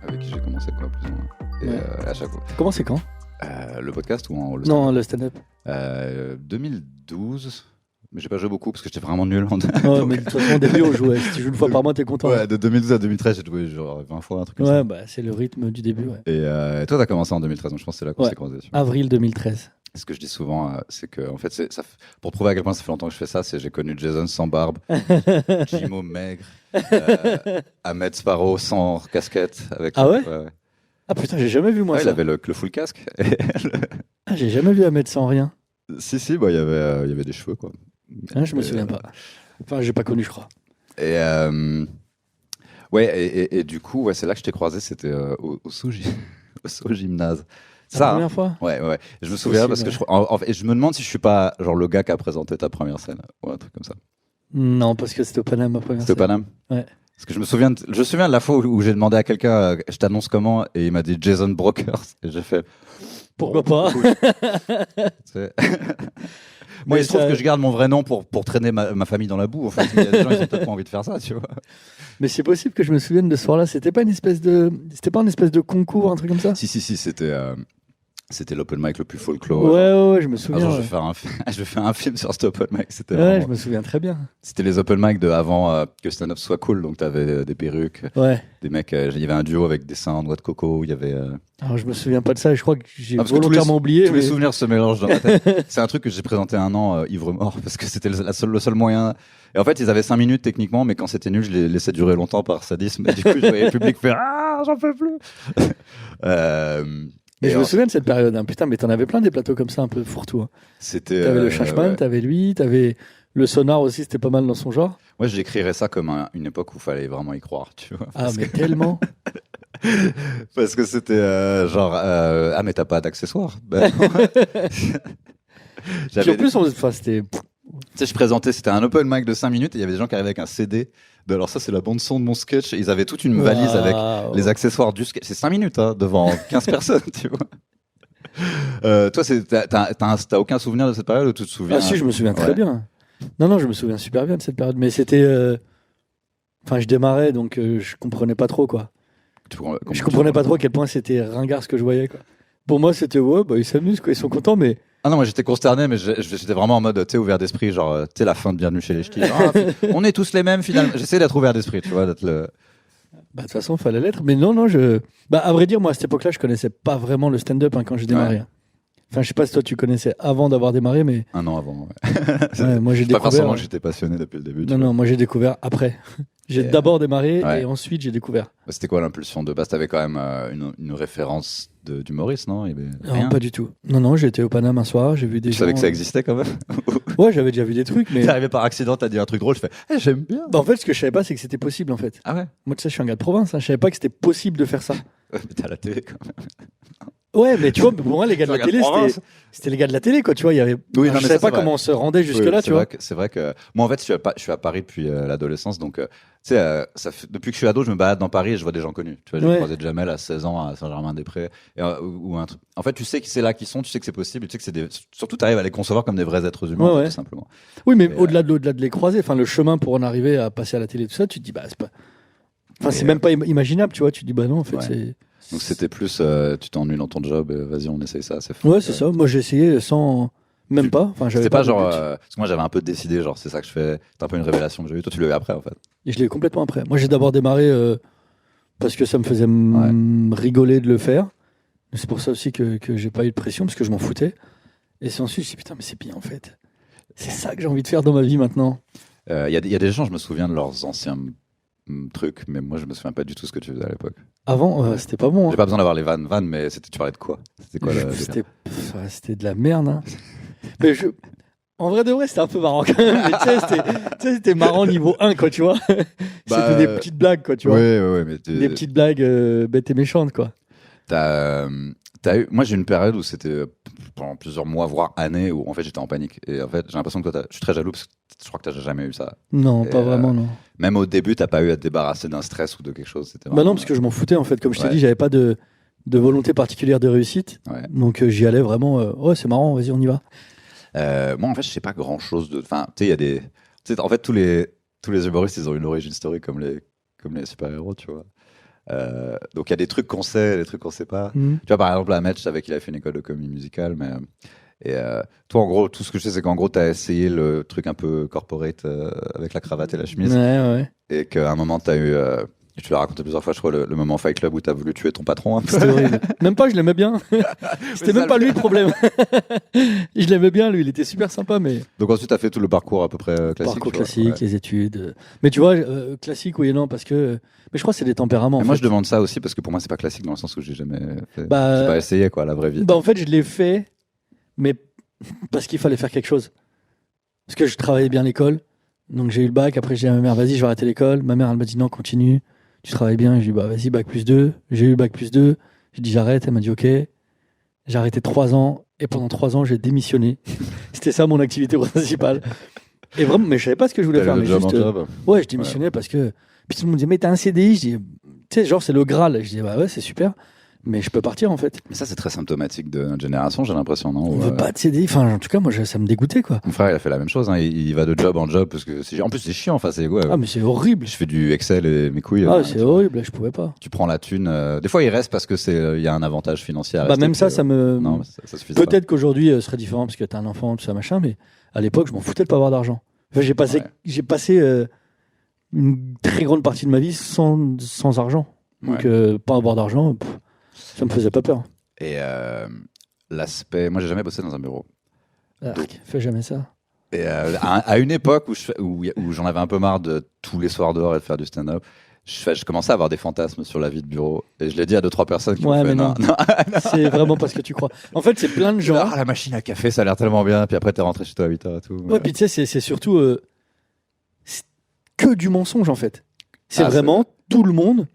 avec qui j'ai commencé, quoi, plus ou moins. Et à chaque fois. Comment c'est quand Le podcast ou le stand-up? Non, le stand-up. 2012. Mais j'ai pas joué beaucoup parce que j'étais vraiment nul. Ouais, mais de toute façon, au début, on jouait. Si tu joues une fois par mois, t'es content. Ouais, de 2012 à 2013, j'ai joué genre 20 fois, un truc comme ça. Ouais, bah, c'est le rythme du début. Ouais. Et toi, t'as commencé en 2013, donc je pense que c'est là qu'on s'est croisés. Avril 2013. Ce que je dis souvent, c'est que, en fait, pour prouver à quel point ça fait longtemps que je fais ça, c'est j'ai connu Jason sans barbe, Jimo maigre, Ahmed Sparrow sans casquette. Ah ouais, Ah putain, j'ai jamais vu moi ça. Il avait le full casque. Ah, j'ai jamais vu Ahmed sans rien. Si, bah, il y avait des cheveux, quoi. Ah, je me souviens pas. Enfin, j'ai pas connu, je crois. Et ouais, et du coup, ouais, c'est là que je t'ai croisé, c'était au gymnase. La première fois. Ouais. Je me souviens parce que je me demande si je suis pas genre le gars qui a présenté ta première scène ou un truc comme ça. Non, parce que c'était au Paname ma première scène. C'était au Paname. Ouais. Parce que je me souviens de la fois où j'ai demandé à quelqu'un, je t'annonce comment, et il m'a dit Jason Brokers, et j'ai fait pourquoi pas. Moi, il se trouve que je garde mon vrai nom pour traîner ma famille dans la boue. En fait, il y a des gens qui ont peut-être pas envie de faire ça, tu vois. Mais c'est possible que je me souvienne de ce soir-là. C'était pas une espèce de concours, un truc comme ça. Si, c'était l'open mic le plus folklore. Ouais, je me souviens. Je vais faire un film sur cet open mic. C'était je me souviens très bien. C'était les open mic de avant que stand-up soit cool. Donc t'avais des perruques, des mecs. Il y avait un duo avec des seins en noix de coco. Il y avait. Alors je me souviens pas de ça. Et je crois que j'ai volontairement oublié. Tous les souvenirs se mélangent dans ma tête. C'est un truc que j'ai présenté un an ivre mort parce que c'était le seul moyen. Et en fait, ils avaient 5 minutes techniquement, mais quand c'était nul, je les laissais durer longtemps par sadisme. Et du coup, je voyais le public faire j'en peux plus. Mais je me souviens de cette période. Hein. Putain, mais t'en avais plein des plateaux comme ça, un peu fourre-tout. Hein. T'avais le Chachman, t'avais lui, t'avais le Sonar aussi, c'était pas mal dans son genre. Moi, je décrirais ça comme une époque où il fallait vraiment y croire, tu vois. Tellement. Parce que c'était mais t'as pas d'accessoires. Puis en plus, c'était. Tu sais, je présentais, c'était un open mic de 5 minutes et il y avait des gens qui arrivaient avec un CD. Alors ça, c'est la bande son de mon sketch. Ils avaient toute une valise avec les accessoires du sketch. C'est 5 minutes, hein, devant 15 personnes, tu vois. Toi, t'as aucun souvenir de cette période ou tu te souviens? Ah si, je me souviens très bien. Non, je me souviens super bien de cette période. Mais c'était... Enfin, je démarrais, donc je comprenais pas trop, quoi. Je comprenais pas trop à quel point c'était ringard ce que je voyais, quoi. Pour moi, c'était, ils s'amusent, quoi. Ils sont contents, mais... Ah non, moi j'étais consterné, mais j'étais vraiment en mode, tu sais, ouvert d'esprit, genre, tu sais, la fin de Bienvenue chez les Ch'tis. On est tous les mêmes, finalement. J'essaie d'être ouvert d'esprit, tu vois, d'être le... Bah, de toute façon, il fallait l'être. Mais non, à vrai dire, moi, à cette époque-là, je connaissais pas vraiment le stand-up quand j'ai démarré. Ouais. Enfin, je sais pas si toi, tu connaissais avant d'avoir démarré, mais... Un an avant, moi, j'ai découvert... Pas forcément que j'étais passionné depuis le début. Non, moi, j'ai découvert après. J'ai d'abord démarré et ensuite j'ai découvert. C'était quoi l'impulsion de base? T'avais quand même une référence d'humoriste, non? Non, pas du tout. Non, j'étais au Paname un soir, j'ai vu des gens... Tu savais que ça existait quand même? Ouais, j'avais déjà vu des trucs, mais... T'es arrivé par accident, t'as dit un truc drôle, je fais j'aime bien. Bah, en fait, ce que je savais pas, c'est que c'était possible, en fait. Ah ouais? Moi, tu sais, je suis un gars de province, je savais pas que c'était possible de faire ça. Mais t'as la télé quand même. Ouais, mais tu vois, pour moi, les gars de la télé, c'était les gars de la télé, quoi. Tu vois, il y avait. Je savais pas comment on se rendait jusque-là, tu vois. C'est vrai que moi, en fait, je suis à Paris depuis l'adolescence, donc tu sais, depuis que je suis ado, je me balade dans Paris et je vois des gens connus. Tu vois, j'ai croisé Jamel à 16 ans à Saint-Germain-des-Prés, ou un truc. En fait, tu sais que c'est là qu'ils sont, tu sais que c'est possible, tu sais que surtout, t'arrives à les concevoir comme des vrais êtres humains, tout simplement. Oui, mais au-delà de les croiser, enfin, le chemin pour en arriver à passer à la télé, tout ça, tu te dis, bah, c'est pas. Enfin, c'est même pas imaginable, tu vois. Tu te dis, bah non, en fait, c'est. Donc c'était plus, tu t'ennuies dans ton job, vas-y, on essaye ça, c'est fou. Ouais, c'est ça. Moi, j'ai essayé sans. Même pas. Enfin, c'était pas genre. Parce que moi, j'avais un peu décidé, genre, c'est ça que je fais. C'est un peu une révélation que j'ai eue. Toi, tu l'as eu après, en fait. Et je l'ai eu complètement après. Moi, j'ai d'abord démarré parce que ça me faisait rigoler de le faire. C'est pour ça aussi que j'ai pas eu de pression, parce que je m'en foutais. Et c'est ensuite, je me suis dit, putain, mais c'est bien, en fait. C'est ça que j'ai envie de faire dans ma vie maintenant. Il y a des gens, je me souviens de leurs anciens trucs, mais moi, je me souviens pas du tout ce que tu faisais à l'époque. Avant, c'était pas bon. J'ai pas besoin d'avoir les vannes, mais tu parlais de quoi? C'était quoi C'était de la merde. Hein. Mais en vrai de vrai, c'était un peu marrant quand même. Tu sais, c'était marrant niveau 1, quoi, tu vois. C'était des petites blagues, quoi, tu vois. Ouais, mais des petites blagues bêtes et méchantes, quoi. Moi, j'ai eu une période où c'était pendant plusieurs mois, voire années, où en fait j'étais en panique. Et en fait, j'ai l'impression que toi, je suis très jaloux parce que je crois que t'as jamais eu ça. Non, pas vraiment, non. Même au début, t'as pas eu à te débarrasser d'un stress ou de quelque chose. C'était vraiment... Bah non, parce que je m'en foutais en fait. Comme je t'ai dit, j'avais pas de volonté particulière de réussite. Ouais. Donc j'y allais vraiment. C'est marrant, vas-y, on y va. Moi, en fait, je sais pas grand chose de. Enfin, tu sais, il y a des. En fait, tous les humoristes, ils ont une origin story comme les super-héros, tu vois. Donc il y a des trucs qu'on sait, des trucs qu'on sait pas. Tu vois, par exemple, Ahmed, je savais qu'il avait fait une école de comédie musicale, mais toi, en gros, tout ce que je sais, c'est qu'en gros, t'as essayé le truc un peu corporate avec la cravate et la chemise, et qu'à un moment, t'as eu tu l'as raconté plusieurs fois, je crois, le moment Fight Club où t'as voulu tuer ton patron. C'était horrible. Même pas, je l'aimais bien. C'était même pas lui le problème. Je l'aimais bien, lui, il était super sympa. Mais... Donc ensuite, t'as fait tout le parcours à peu près classique. Parcours classique, les études. Mais tu vois, classique, oui et non, parce que. Mais je crois que c'est des tempéraments. Moi, je demande ça aussi parce que pour moi, c'est pas classique dans le sens où j'ai jamais fait. J'ai pas essayé, quoi, la vraie vie. En fait, je l'ai fait, mais parce qu'il fallait faire quelque chose. Parce que je travaillais bien à l'école. Donc j'ai eu le bac. Après, j'ai dit à ma mère, vas-y, je vais arrêter l'école. Ma mère, elle m'a dit, non, continue. Tu travailles bien. J'ai dit, bah vas-y, bac plus 2. J'ai eu bac plus 2. J'ai dit, j'arrête. Elle m'a dit, ok. J'ai arrêté 3 ans. Et pendant 3 ans, j'ai démissionné. C'était ça mon activité principale. Et vraiment, mais je savais pas ce que je voulais faire. Mais juste, ouais, je démissionnais parce que. Puis tout le monde disait, mais t'as un CDI. Je dis, tu sais, genre, c'est le Graal. Je dis, bah ouais, c'est super. Mais je peux partir en fait. Mais ça, c'est très symptomatique de notre génération, j'ai l'impression, non? On veut pas de CDI. Enfin, en tout cas, moi, ça me dégoûtait, quoi. Mon frère, il a fait la même chose. Hein. Il va de job en job parce que en plus, c'est chiant. Enfin, c'est Ah, mais c'est horrible. Je fais du Excel et mes couilles. Ah, c'est horrible. Je pouvais pas. Tu prends la thune. Des fois, il reste parce que il y a un avantage financier. À bah même ça, ça me. Non, ça suffit. Peut-être qu'aujourd'hui, ce serait différent parce que t'as un enfant, tout ça, machin. Mais à l'époque, je m'en foutais de pas avoir d'argent. Enfin, j'ai passé une très grande partie de ma vie sans argent. Donc, pas avoir d'argent. Ça me faisait pas peur. Et l'aspect... Moi, j'ai jamais bossé dans un bureau. Fais jamais ça. Et à une époque où j'en avais un peu marre de tous les soirs dehors et de faire du stand-up, je commençais à avoir des fantasmes sur la vie de bureau. Et je l'ai dit à 2-3 personnes qui m'ont fait non. C'est vraiment parce que tu crois. En fait, c'est plein de gens. La machine à café, ça a l'air tellement bien. Puis après, t'es rentré chez toi à 8h et tout. Ouais, puis tu sais, c'est surtout c'est que du mensonge, en fait. C'est vraiment tout le monde.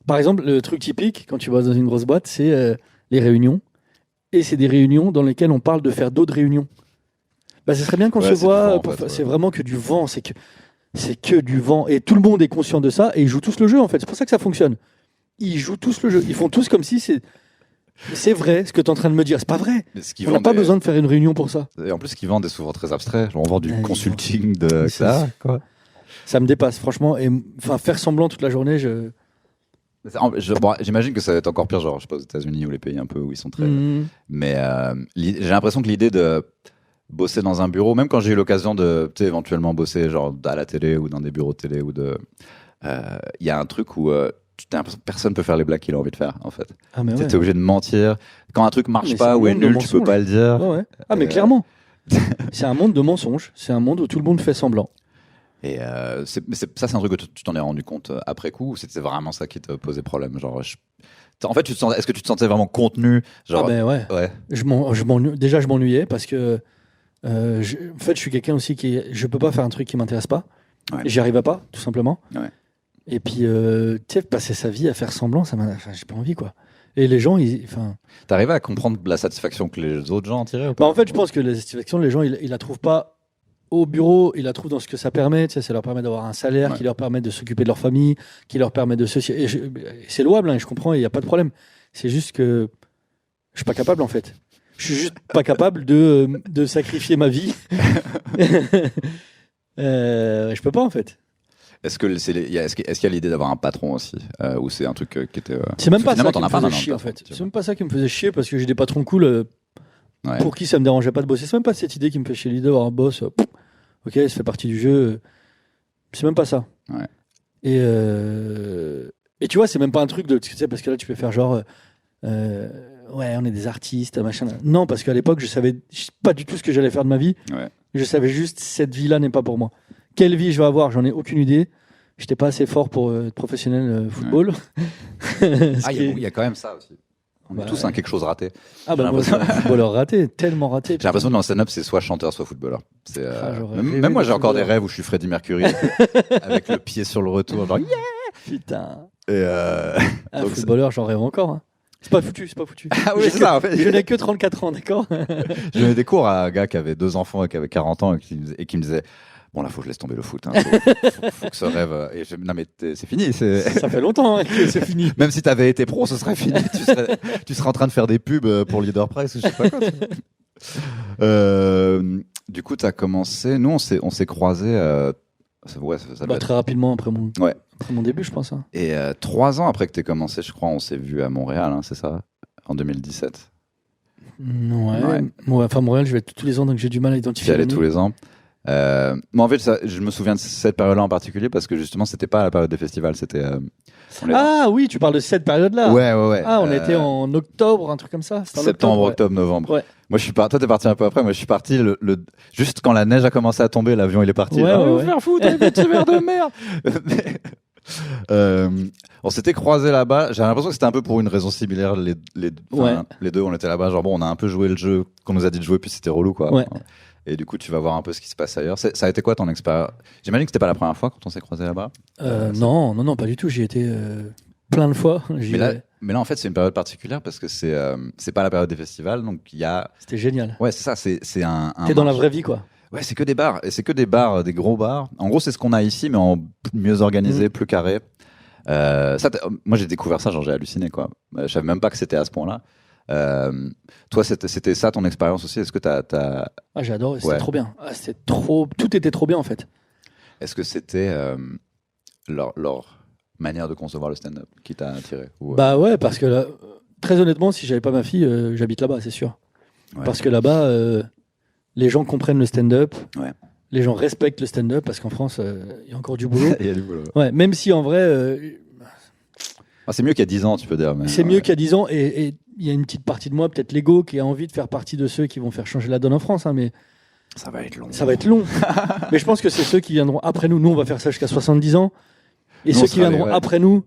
Par exemple, le truc typique, quand tu vas dans une grosse boîte, c'est les réunions. Et c'est des réunions dans lesquelles on parle de faire d'autres réunions. Bah, ce serait bien qu'on se voit. C'est vraiment que du vent. C'est que du vent. Et tout le monde est conscient de ça. Et ils jouent tous le jeu, en fait. C'est pour ça que ça fonctionne. Ils jouent tous le jeu. Ils font tous comme si c'est vrai ce que tu es en train de me dire. C'est pas vrai. On n'a pas besoin de faire une réunion pour ça. Et en plus, ce qu'ils vendent est souvent très abstrait. Genre, on vend du consulting de ça. Quoi. Ça me dépasse, franchement. Et faire semblant toute la journée, j'imagine que ça va être encore pire, genre, je sais pas, aux États-Unis ou les pays un peu où ils sont très. Mais j'ai l'impression que l'idée de bosser dans un bureau, même quand j'ai eu l'occasion de, tu sais, éventuellement bosser genre à la télé ou dans des bureaux de télé ou il y a un truc où tu as l'impression que personne peut faire les blagues qu'il a envie de faire, en fait. Ah, mais t'es obligé de mentir. Quand un truc marche pas ou est nul, tu peux pas le dire. Ouais. Ah, mais clairement. C'est un monde de mensonges. C'est un monde où tout le monde fait semblant. Et ça, c'est un truc que tu t'en es rendu compte après coup, ou c'était vraiment ça qui te posait problème, genre en fait, est-ce que tu te sentais vraiment contenu, genre... Ah ben ouais. Déjà, je m'ennuyais parce que en fait, je suis quelqu'un aussi je peux pas faire un truc qui m'intéresse pas. J'y arrivais pas, tout simplement. Et puis, tu sais, passer sa vie à faire semblant, j'ai pas envie, quoi. Et les gens, t'arrivais à comprendre la satisfaction que les autres gens en tiraient ou pas? En fait, je pense que la satisfaction, les gens, ils la trouvent pas au bureau, ils la trouvent dans ce que ça permet. Tu sais, ça leur permet d'avoir un salaire, qui leur permet de s'occuper de leur famille, qui leur permet de ceci. Et c'est louable, hein, je comprends, il n'y a pas de problème. C'est juste que je suis pas capable, en fait. Je suis juste pas capable de sacrifier ma vie. Je peux pas, en fait. Est-ce qu'il y a l'idée d'avoir un patron aussi, ou c'est un truc qui était... C'est même pas ça qui me faisait chier, en fait. C'est même pas ça qui me faisait chier, parce que j'ai des patrons cool pour qui ça me dérangeait pas de bosser. C'est même pas cette idée qui me fait chier, l'idée d'avoir un boss. Ok, ça fait partie du jeu. C'est même pas ça. Et tu vois, c'est même pas un truc tu sais, parce que là, tu peux faire genre... on est des artistes, machin. Non, parce qu'à l'époque, je savais pas du tout ce que j'allais faire de ma vie. Je savais juste, cette vie-là n'est pas pour moi. Quelle vie je vais avoir, j'en ai aucune idée. J'étais pas assez fort pour être professionnel football. Il y a quand même ça aussi. On est tous quelque chose raté. Ah bah moi, footballeur raté, tellement raté. J'ai l'impression que dans le stand-up, c'est soit chanteur, soit footballeur. Même moi, j'ai encore des rêves où je suis Freddie Mercury avec le pied sur le retour, genre yeah. Putain. Et footballeur, j'en rêve encore. Hein. C'est pas foutu. Ah oui, c'est ça, en fait. Je n'ai que 34 ans, d'accord. J'ai donné des cours à un gars qui avait 2 enfants et qui avait 40 ans et qui me disait bon, là, faut que je laisse tomber le foot. Hein. Faut que ce rêve. Non, mais c'est fini. Ça fait longtemps que c'est fini. Même si t'avais été pro, ce serait fini. Tu serais en train de faire des pubs pour Leader Price ou je sais pas quoi. Du coup, t'as commencé. Nous, on s'est croisés Ça doit être... Très rapidement après mon début, je pense. Hein. Et 3 ans après que tu aies commencé, je crois, on s'est vu à Montréal, hein, c'est ça? En 2017. Ouais. Enfin, Montréal, je vais tous les ans, donc j'ai du mal à identifier. J'y allais tous les ans. Moi, en fait, je me souviens de cette période-là en particulier parce que justement, c'était pas la période des festivals, c'était. Oui, tu parles de cette période-là. Ouais. Ah, on était en octobre, un truc comme ça. Septembre, octobre, novembre. Ouais. Moi, toi, t'es parti un peu après. Moi, je suis parti juste quand la neige a commencé à tomber, l'avion il est parti. Ouais. Faire foutre, les petits verres de merde. On s'était croisés là-bas. J'ai l'impression que c'était un peu pour une raison similaire. Les deux, on était là-bas. Genre on a un peu joué le jeu qu'on nous a dit de jouer, puis c'était relou, quoi. Ouais. Et du coup, tu vas voir un peu ce qui se passe ailleurs. Ça a été quoi ton expérience? J'imagine que c'était pas la première fois quand on s'est croisés là-bas. Non, pas du tout. J'y étais plein de fois. Mais là, en fait, c'est une période particulière parce que c'est pas la période des festivals, donc il y a. C'était génial. Ouais, c'est ça. C'est un. T'es dans la vraie vie, quoi. Ouais, c'est que des bars. Et c'est que des bars, des gros bars. En gros, c'est ce qu'on a ici, mais en mieux organisé, plus carré. Moi, j'ai découvert ça, genre j'ai halluciné, quoi. Je savais même pas que c'était à ce point-là. Toi, c'était ça ton expérience aussi? Est-ce que t'as... Ah, j'ai adoré, c'était trop bien. Tout était trop bien, en fait. Est-ce que c'était leur manière de concevoir le stand-up qui t'a attiré Bah ouais, parce que là, très honnêtement, si j'avais pas ma fille, j'habite là-bas, c'est sûr. Ouais. Parce que là-bas, les gens comprennent le stand-up. Ouais. Les gens respectent le stand-up parce qu'en France, il y a encore du boulot. Il y a du boulot. Ouais, même si en vrai. C'est mieux qu'il y a 10 ans, tu peux dire. C'est mieux qu'il y a 10 ans. Et il y a une petite partie de moi, peut-être l'ego, qui a envie de faire partie de ceux qui vont faire changer la donne en France. Hein, mais ça va être long. Ça va être long. Mais je pense que c'est ceux qui viendront après nous. Nous, on va faire ça jusqu'à 70 ans. Et ceux qui viendront après nous,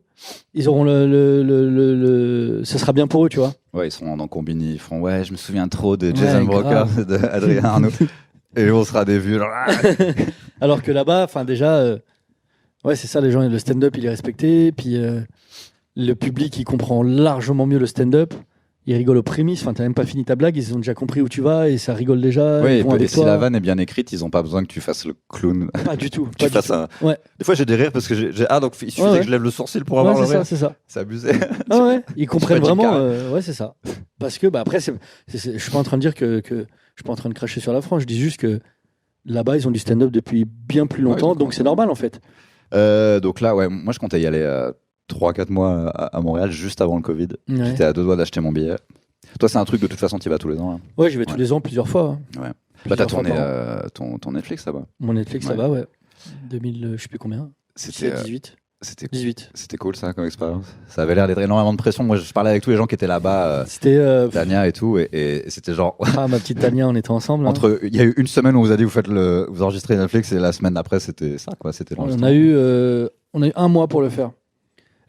ils auront ce sera bien pour eux, tu vois. Ouais, ils seront en combini. Ils feront, je me souviens trop de Jason Broker et d'Adrien Arnaud. Et on sera des vieux. Alors que là-bas, déjà, c'est ça, les gens, le stand-up, il est respecté. Puis le public, il comprend largement mieux le stand-up. Ils rigolent aux prémices. T'as même pas fini ta blague, ils ont déjà compris où tu vas et ça rigole déjà. Oui, et si la vanne est bien écrite, ils ont pas besoin que tu fasses le clown. Pas du tout. Des fois, j'ai des rires parce que donc il suffisait que je lève le sourcil pour avoir le rire. C'est ça. C'est abusé. Ils comprennent vraiment. C'est ça. Parce que après, je suis pas en train de dire que je suis pas en train de cracher sur la France. Je dis juste que là-bas, ils ont du stand-up depuis bien plus longtemps, donc c'est normal en fait. Donc là, moi, je comptais y aller 3-4 mois à Montréal juste avant le Covid. Ouais. J'étais à 2 doigts d'acheter mon billet. Toi, c'est un truc de toute façon, tu y vas tous les ans. Là. Ouais, j'y vais tous les ans, plusieurs fois. Hein. Ouais. T'as tourné ton Netflix là-bas. Mon Netflix là-bas, 2000, je sais plus combien. C'était 18. C'était cool ça comme expérience. Ça avait l'air d'être énormément de pression. Moi, je parlais avec tous les gens qui étaient là-bas. C'était Tania et tout, et c'était genre. Ma petite Tania, on était ensemble. Il y a eu une semaine où on vous a dit vous enregistrez Netflix, et la semaine d'après c'était ça, quoi. C'était on a eu 1 mois pour le faire.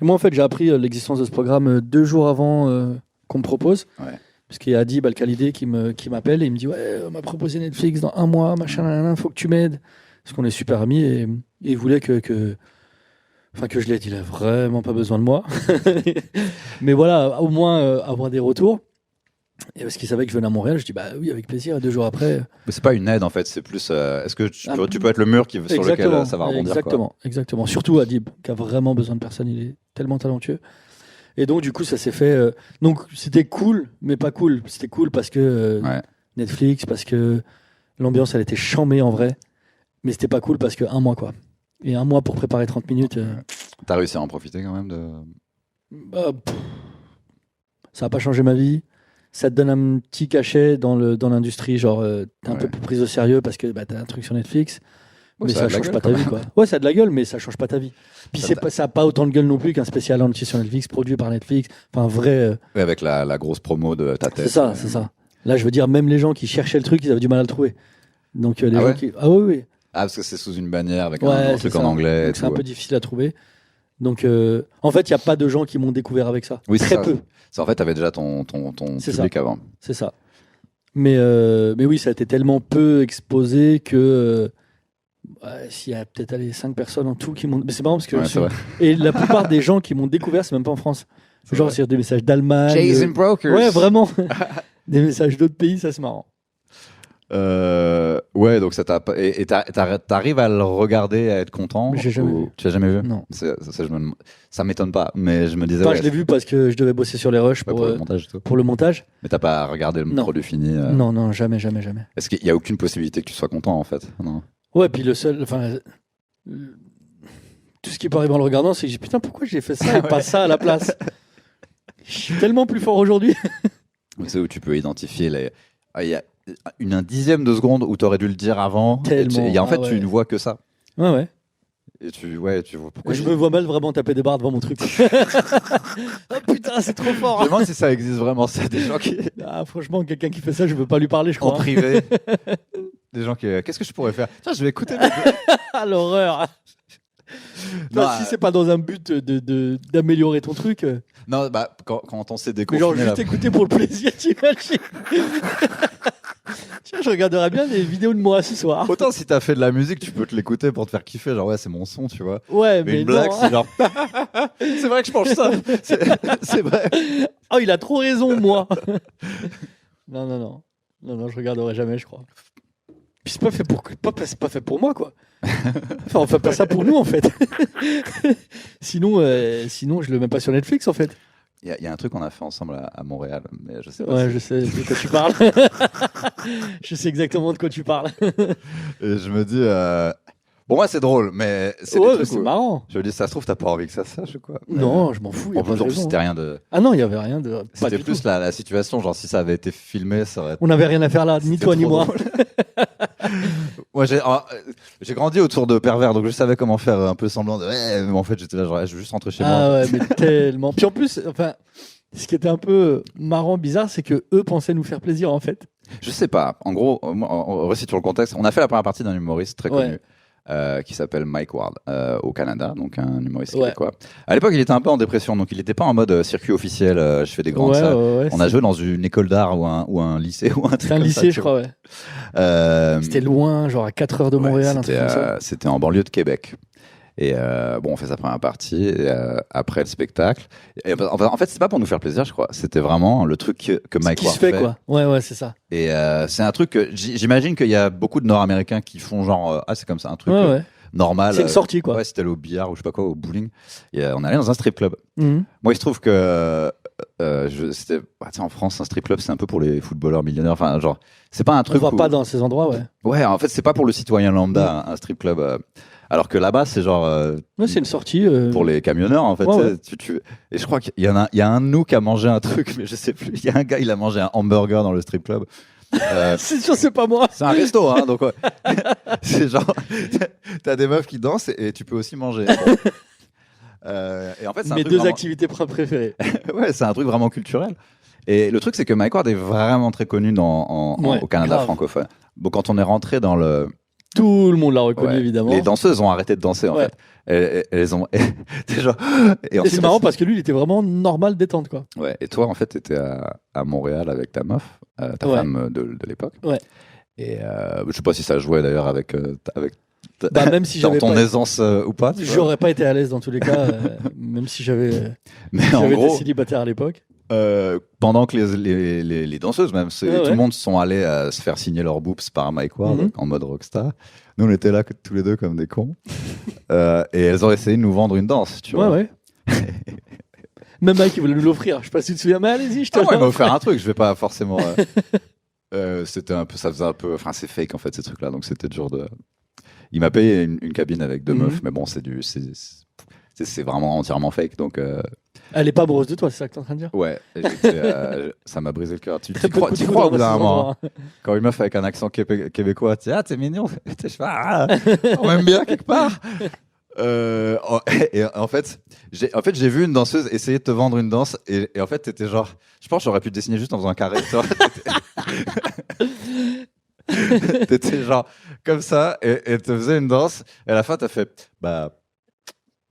Et moi, en fait, j'ai appris l'existence de ce programme 2 jours avant qu'on me propose. Ouais. Parce qu'il y a Adib Al-Khalidé qui m'appelle et il me dit on m'a proposé Netflix dans 1 mois, machin, faut que tu m'aides. Parce qu'on est super amis et il voulait que je l'aide. Il a vraiment pas besoin de moi. Mais voilà, au moins avoir des retours. Et parce qu'il savait que je venais à Montréal, je dis oui, avec plaisir. Et 2 jours après. Mais c'est pas une aide en fait, c'est plus. Est-ce que tu peux être le mur sur lequel ça va rebondir? Exactement. Surtout Adib, qui a vraiment besoin de personne. Il est tellement talentueux. Et donc, du coup, ça s'est fait. Donc, c'était cool, mais pas cool. C'était cool parce que Netflix, parce que l'ambiance, elle était chambée en vrai. Mais c'était pas cool parce que 1 mois, quoi. Et 1 mois pour préparer 30 minutes. T'as réussi à en profiter quand même Ça n'a pas changé ma vie. Ça te donne un petit cachet dans l'industrie. Genre, t'es un peu plus pris au sérieux parce que t'as un truc sur Netflix. Mais ça change pas ta vie, quoi. Ouais, ça a de la gueule, mais ça change pas ta vie. Puis ça a pas autant de gueule non plus qu'un spécial entier sur Netflix, produit par Netflix. Enfin, vrai. Oui, avec la grosse promo de ta tête. C'est ça. Là, je veux dire, même les gens qui cherchaient le truc, ils avaient du mal à le trouver. Donc, les gens qui. Ah oui. Ah, parce que c'est sous une bannière avec un truc en anglais. Donc, c'est un peu difficile à trouver. Donc, en fait, il n'y a pas de gens qui m'ont découvert avec ça. Oui, très peu. En fait, tu avais déjà ton public avant. C'est ça. Mais oui, ça a été tellement peu exposé que. S'il y a peut-être 5 personnes en tout qui m'ont. Mais c'est marrant parce que. Et la plupart des gens qui m'ont découvert, c'est même pas en France. Genre sur des messages d'Allemagne. Jason Brokers. Ouais, vraiment. Des messages d'autres pays, ça c'est marrant. Ouais, donc ça t'a. Et t'arrives à le regarder, à être content? J'ai jamais vu. Tu l'as jamais vu? Non. Ça m'étonne pas, mais je me disais. Enfin, je l'ai vu parce que je devais bosser sur les rushs pour le montage. Mais t'as pas regardé le produit fini? Non, jamais. Est-ce qu'il y a aucune possibilité que tu sois content en fait? Non. Ouais, puis le tout ce qui peut arriver en le regardant, c'est que putain, pourquoi j'ai fait ça et pas ça à la place. Je suis tellement plus fort aujourd'hui. C'est où tu peux identifier il y a un dixième de seconde où tu aurais dû le dire avant. Tellement. Et en fait, tu ne vois que ça. Ouais. Et tu vois pourquoi. Je me vois mal vraiment taper des barres devant mon truc. Oh putain, c'est trop fort. Je me demande si ça existe vraiment, ça. Des gens qui. Franchement, quelqu'un qui fait ça, je veux pas lui parler, je crois. En privé. Des gens qui. Qu'est-ce que je pourrais faire? Tiens, je vais écouter. L'horreur. Non, si c'est pas dans un but d'améliorer ton truc. Non, bah quand on s'est déconfiné. Genre juste écouter pour le plaisir, t'imagines. Tiens, je regarderai bien des vidéos de moi ce soir. Autant si t'as fait de la musique, tu peux te l'écouter pour te faire kiffer. Genre, ouais, c'est mon son, tu vois. Ouais, mais une blague, c'est genre. C'est vrai que je mange ça. C'est vrai. Oh, il a trop raison, moi. Non, je regarderai jamais, je crois. Puis c'est pas fait pour moi, quoi. Enfin, on fait pas ça pour nous, en fait. Sinon, je le mets pas sur Netflix, en fait. Il y a un truc qu'on a fait ensemble à Montréal, mais je sais pas. Ouais, je sais de quoi tu parles. Je sais exactement de quoi tu parles. Et je me dis, bon, moi c'est drôle, mais c'est marrant. Je me dis, ça se trouve, t'as pas envie que ça sache ou quoi? Non, je m'en fous. En plus, c'était rien de. Ah non, il y avait rien de. C'était plus la situation, genre si ça avait été filmé, ça aurait. On n'avait rien à faire là, ni toi ni moi. Moi, j'ai grandi autour de pervers, donc je savais comment faire un peu semblant de. Ouais, mais en fait, j'étais là, genre, je veux juste rentrer chez moi. Ah ouais, mais tellement. Puis en plus, enfin, ce qui était un peu marrant, bizarre, c'est que eux pensaient nous faire plaisir en fait. Je sais pas. En gros, on resitue le contexte. On a fait la première partie d'un humoriste très connu. Qui s'appelle Mike Ward au Canada, donc un humoriste québécois. À l'époque, il était un peu en dépression, donc il n'était pas en mode circuit officiel. Je fais des grandes salles. On a joué dans une école d'art ou un lycée ou un truc. C'était un lycée, je crois. C'était loin, genre à 4 heures de Montréal. Un truc comme ça. C'était en banlieue de Québec. Et bon, on fait sa première partie et, après le spectacle. Et, en fait, c'est pas pour nous faire plaisir, je crois. C'était vraiment le truc que Mike Ward fait. Quoi. Ouais, c'est ça. Et c'est un truc que j'imagine qu'il y a beaucoup de Nord-Américains qui font genre c'est comme ça un truc normal. C'est une sortie quoi. Ouais, c'était au billard ou je sais pas quoi, au bowling. Et on allait dans un strip club. Mm-hmm. Moi, il se trouve que c'était en France un strip club, c'est un peu pour les footballeurs millionnaires. Enfin, genre, c'est pas un truc. On va pas dans ces endroits, ouais. Ouais, en fait, c'est pas pour le citoyen lambda un strip club. Alors que là-bas, c'est genre. C'est une sortie. Pour les camionneurs, en fait. Ouais. Et je crois qu'il y a un de nous qui a mangé un truc, mais je sais plus. Il y a un gars, il a mangé un hamburger dans le strip club. C'est sûr, c'est pas moi. C'est un resto, hein. Donc, ouais. C'est genre. T'as des meufs qui dansent et tu peux aussi manger. Et en fait, c'est mes deux activités préférées. Ouais, c'est un truc vraiment culturel. Et le truc, c'est que Mike Ward est vraiment très connu au Canada francophone. Bon, quand on est rentré dans le. Tout le monde l'a reconnu, évidemment. Les danseuses ont arrêté de danser, en fait. Elles ont. Genre... Et c'est marrant parce que lui, il était vraiment normal, détente, quoi. Ouais. Et toi, en fait, t'étais à Montréal avec ta meuf, ta femme de l'époque. Ouais. Et je sais pas si ça jouait d'ailleurs avec même si dans ton aisance ou pas. J'aurais pas été à l'aise dans tous les cas, même si j'avais été célibataire à l'époque. Pendant que les danseuses, même, tout le monde sont allés se faire signer leurs boobs par Mike Ward en mode rockstar. Nous, on était là tous les deux comme des cons. Et elles ont essayé de nous vendre une danse, tu vois. Ouais. Même Mike, il voulait nous l'offrir. Je sais pas si tu te souviens, mais allez-y, je te il m'a offert un truc. Je vais pas forcément. C'était un peu, ça faisait un peu. Enfin, c'est fake en fait ces trucs-là, donc c'était dur de. Il m'a payé une cabine avec deux meufs, mais bon, c'est vraiment entièrement fake, donc. Elle est pas amoureuse de toi, c'est ça que t'es en train de dire? Ouais, ça m'a brisé le cœur. Tu crois au bout d'un moment, quand une meuf avec un accent québécois, tu dis, t'es mignon. Je fais, on m'aime bien quelque part. Et en fait, j'ai vu une danseuse essayer de te vendre une danse, et en fait, t'étais genre, je pense que j'aurais pu te dessiner juste en faisant un carré. T'étais genre comme ça, et te faisais une danse, et à la fin, t'as fait,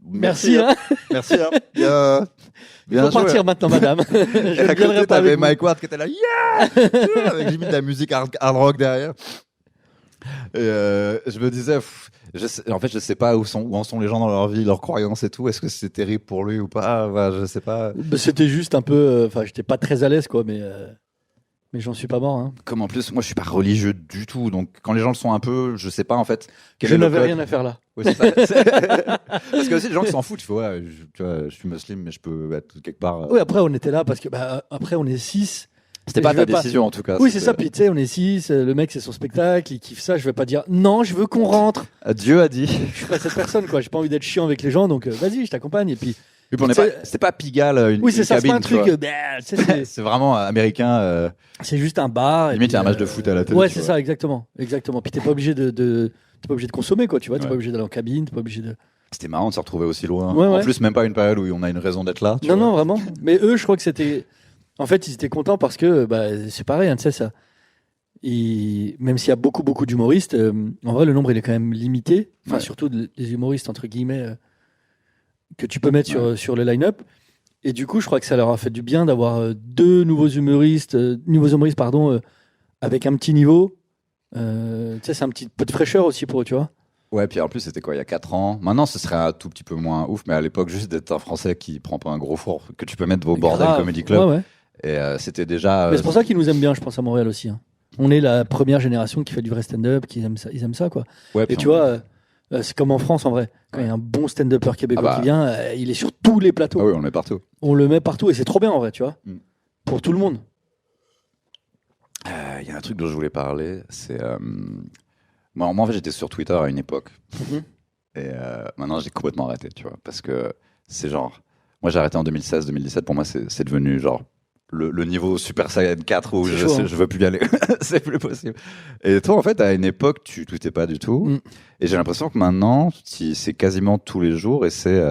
Merci, hein. Merci, hein. Bien Il faut partir maintenant, madame. Et à côté, t'avais Mike Ward qui était là, avec limite de la musique hard rock derrière. Et je me disais, en fait, je sais pas où en sont les gens dans leur vie, leurs croyances et tout. Est-ce que c'est terrible pour lui ou pas? Je sais pas. C'était juste un peu. Enfin, j'étais pas très à l'aise, quoi, mais j'en suis pas mort. Hein. Comme en plus, moi, je suis pas religieux du tout. Donc, quand les gens le sont un peu, je sais pas en fait. Je n'avais rien à faire là. Oui, c'est ça. Parce qu'il y a aussi des gens qui s'en foutent. Il faut, je suis musulman, mais je peux être quelque part. Oui, après, on était là parce que après, on est 6. C'était pas ta décision en tout cas. Oui, c'est ça. Puis tu sais, on est 6, le mec c'est son spectacle, il kiffe ça. Je vais pas dire non, je veux qu'on rentre. Dieu a dit. Je suis pas cette personne, quoi. J'ai pas envie d'être chiant avec les gens, donc vas-y, je t'accompagne. Et puis. C'était pas Pigalle, oui, c'est ça, cabine, c'est pas un truc. C'est vraiment américain. C'est juste un bar. Limite, il y a un match de foot à la télé. Ouais, c'est ça, exactement. Puis t'es pas obligé t'es pas obligé de consommer, quoi. Tu vois, t'es pas obligé d'aller en cabine, t'es pas obligé de. C'était marrant de se retrouver aussi loin. Ouais, en plus, même pas une période où on a une raison d'être là. Non, vraiment. Mais eux, je crois que c'était. En fait, ils étaient contents parce que c'est pareil, hein, tu sais, ça. Même s'il y a beaucoup, beaucoup d'humoristes, en vrai, le nombre, il est quand même limité. Enfin, surtout des humoristes, entre guillemets, que tu peux mettre sur le line-up. Et du coup, je crois que ça leur a fait du bien d'avoir deux nouveaux humoristes, avec un petit niveau. Tu sais, c'est un petit peu de fraîcheur aussi pour eux, tu vois. Ouais, puis en plus, c'était quoi, il y a 4 ans. Maintenant, ce serait un tout petit peu moins ouf, mais à l'époque, juste d'être un Français qui prend pas un gros four, que tu peux mettre au Bordel Comedy Club. Ouais. Et c'était déjà. Mais c'est pour ça qu'ils nous aiment bien, je pense, à Montréal aussi. Hein. On est la première génération qui fait du vrai stand-up, ils aiment ça, quoi. Ouais, et tu vois, c'est comme en France, en vrai. Quand il y a un bon stand-upper québécois qui vient, il est sur tous les plateaux. Ah oui, on est partout. On le met partout, et c'est trop bien, en vrai, tu vois. Pour tout le monde. Il y a un truc dont je voulais parler, c'est... Moi, en fait, j'étais sur Twitter à une époque. Et maintenant, j'ai complètement arrêté, tu vois. Parce que c'est genre... Moi, j'ai arrêté en 2016-2017. Pour moi, c'est devenu genre le niveau Super Saiyan 4 où je veux plus y aller. C'est plus possible. Et toi, en fait, à une époque, tu tweetais pas du tout. Et j'ai l'impression que maintenant, c'est quasiment tous les jours. Et c'est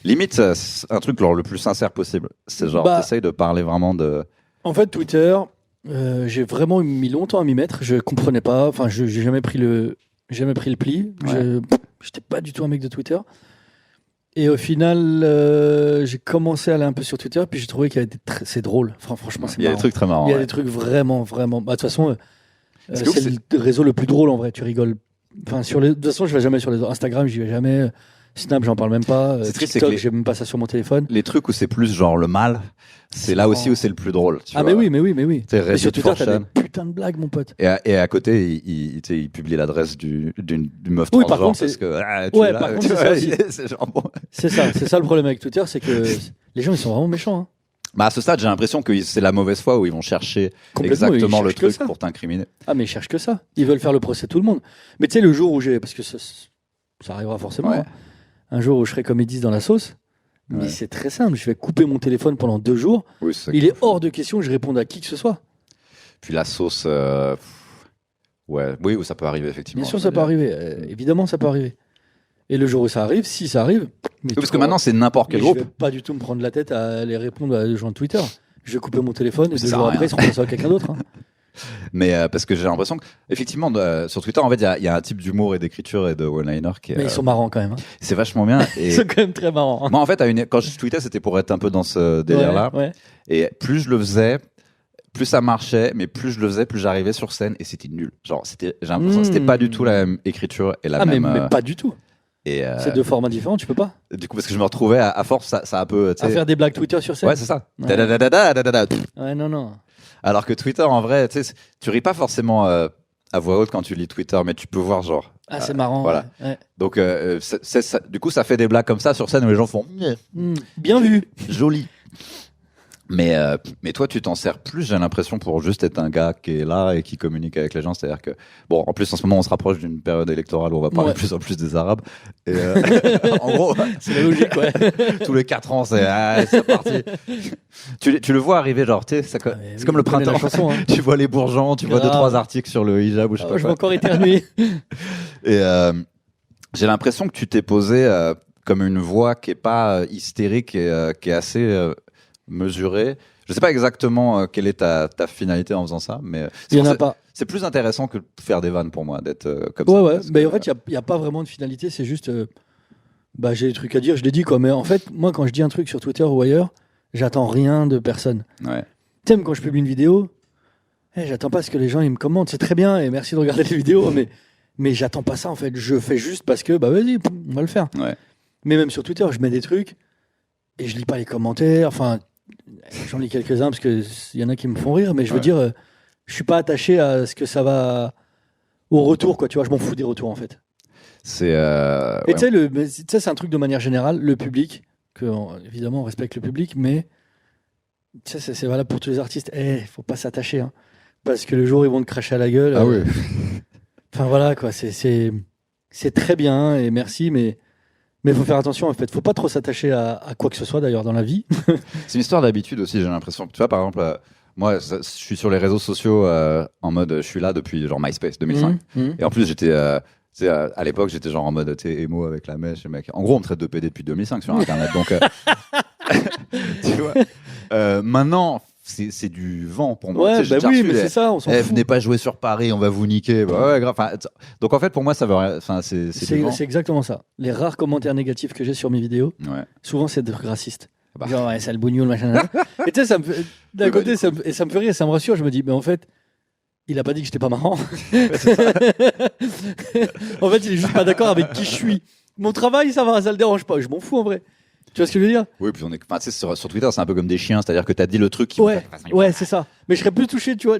limite c'est un truc genre, le plus sincère possible. C'est genre, t'essayes de parler vraiment de... En fait, Twitter... j'ai vraiment mis longtemps à m'y mettre. Je comprenais pas. Enfin, j'ai jamais pris le pli. Ouais. J'étais pas du tout un mec de Twitter. Et au final, j'ai commencé à aller un peu sur Twitter. Puis j'ai trouvé qu'il y avait c'est drôle. Enfin, franchement, c'est marrant. Il y a des trucs très marrants. Il y a des trucs vraiment. De toute façon, c'est le réseau le plus drôle en vrai. Tu rigoles. Enfin, de toute façon, je vais jamais sur les Instagram. J'y vais jamais. Snap, j'en parle même pas. C'est triste, TikTok, j'ai même pas ça sur mon téléphone. Les trucs où c'est plus genre le mal, c'est là aussi où c'est le plus drôle. Mais oui. Et sur Twitter, t'as des putains de blagues, mon pote. Et à côté, il publie l'adresse d'une meuf transgenre. Par contre, parce que par contre, c'est ça aussi. C'est ça le problème avec Twitter, c'est que les gens, ils sont vraiment méchants. Hein. Bah à ce stade, j'ai l'impression que c'est la mauvaise foi où ils vont chercher exactement le truc pour t'incriminer. Ah, mais ils cherchent que ça. Ils veulent faire le procès de tout le monde. Mais tu sais, le jour où parce que ça arrivera forcément. Hein. Un jour où je serai comme ils disent dans la sauce, mais c'est très simple. Je vais couper mon téléphone pendant 2 jours. Oui, il est hors de question que je réponde à qui que ce soit. Puis la sauce, oui, ça peut arriver effectivement. Bien sûr, ça peut arriver. Évidemment, ça peut arriver. Et le jour où ça arrive, si ça arrive. Parce que maintenant, c'est n'importe quel groupe. Je vais pas du tout me prendre la tête à aller répondre à des gens de Twitter. Je vais couper mon téléphone et 2 jours après, ils seront passés à quelqu'un d'autre. Hein. Mais parce que j'ai l'impression qu'effectivement sur Twitter en fait il y a un type d'humour et d'écriture et de one-liner qui est, mais ils sont marrants quand même. Hein. C'est vachement bien. Ils sont quand même très marrants. Hein. Moi en fait quand je tweetais c'était pour être un peu dans ce délire là. Ouais. Et plus je le faisais, plus ça marchait, mais plus je le faisais, plus j'arrivais sur scène et c'était nul. Genre j'ai l'impression que c'était pas du tout la même écriture et la même. Mais pas du tout. C'est 2 formats différents, tu peux pas. Du coup parce que je me retrouvais à force ça a un peu. À faire des blagues Twitter sur scène. Ouais c'est ça. Ouais non. Alors que Twitter, en vrai, tu ris pas forcément à voix haute quand tu lis Twitter, mais tu peux voir genre. Ah, c'est marrant. Voilà. Ouais. Donc, du coup, ça fait des blagues comme ça sur scène où les gens font. Bien vu. Joli. Mais toi, tu t'en sers plus, j'ai l'impression, pour juste être un gars qui est là et qui communique avec les gens. C'est-à-dire que, bon, en plus, en ce moment, on se rapproche d'une période électorale où on va parler de plus en plus des Arabes. Et, en gros, c'est la logique, ouais. Tous les 4 ans, c'est parti. Tu le vois arriver, genre, tu sais, c'est comme le printemps. Chanson, hein. Tu vois les bourgeons, tu vois 2-3 articles sur le hijab ou je sais pas. Je vais encore éternuer. Et j'ai l'impression que tu t'es posé comme une voix qui est pas hystérique et qui est assez mesurée. Je sais pas exactement quelle est ta finalité en faisant ça, mais il y en a pas. C'est plus intéressant que de faire des vannes pour moi, d'être comme ça. Ouais. Mais en fait, il y a pas vraiment de finalité. C'est juste, j'ai des trucs à dire, je l'ai dit quoi. Mais en fait, moi, quand je dis un truc sur Twitter ou ailleurs, j'attends rien de personne. Ouais. Tu sais, même quand je publie une vidéo, j'attends pas ce que les gens ils me commentent. C'est très bien et merci de regarder les vidéos, mais j'attends pas ça en fait. Je fais juste parce que vas-y, on va le faire. Ouais. Mais même sur Twitter, je mets des trucs et je lis pas les commentaires. Enfin, j'en lis quelques-uns parce que y en a qui me font rire, mais je veux dire, je suis pas attaché à ce que ça va au retour, quoi. Tu vois, je m'en fous des retours en fait. C'est. Et tu sais, c'est un truc de manière générale, le public, évidemment on respecte le public, mais C'est valable pour tous les artistes. Faut pas s'attacher, hein, parce que le jour où ils vont te cracher à la gueule. Ah oui. Enfin voilà quoi, c'est très bien et merci, mais faut faire attention en fait. Faut pas trop s'attacher à quoi que ce soit d'ailleurs dans la vie. C'est une histoire d'habitude aussi, j'ai l'impression. Tu vois, par exemple, moi, je suis sur les réseaux sociaux en mode, je suis là depuis genre MySpace 2005. Et en plus, j'étais, à l'époque, j'étais genre en mode, tu sais, émo avec la mèche, mec. En gros, on me traite de PD depuis 2005 sur Internet. Donc, tu vois, maintenant, c'est du vent pour moi. Ouais, bah oui, mais c'est ça, on s'en fout. Venez pas jouer sur Paris, on va vous niquer. Bah, ouais, grave. Donc en fait, pour moi, ça veut, c'est exactement ça. Les rares commentaires négatifs que j'ai sur mes vidéos, souvent c'est de racistes. Bah. Genre, ouais, sale bougnoule, machin. Et tu sais, d'un côté, ça me fait rire, ça me rassure. Je me dis, mais en fait, il a pas dit que j'étais pas marrant. En fait, il est juste pas d'accord avec qui je suis. Mon travail, ça va, ça le dérange pas. Je m'en fous en vrai. Tu vois ce que je veux dire? Oui, puis sur Twitter, c'est un peu comme des chiens, c'est-à-dire que tu as dit le truc qui. Ouais, c'est ça. Mais je serais plus touché, tu vois.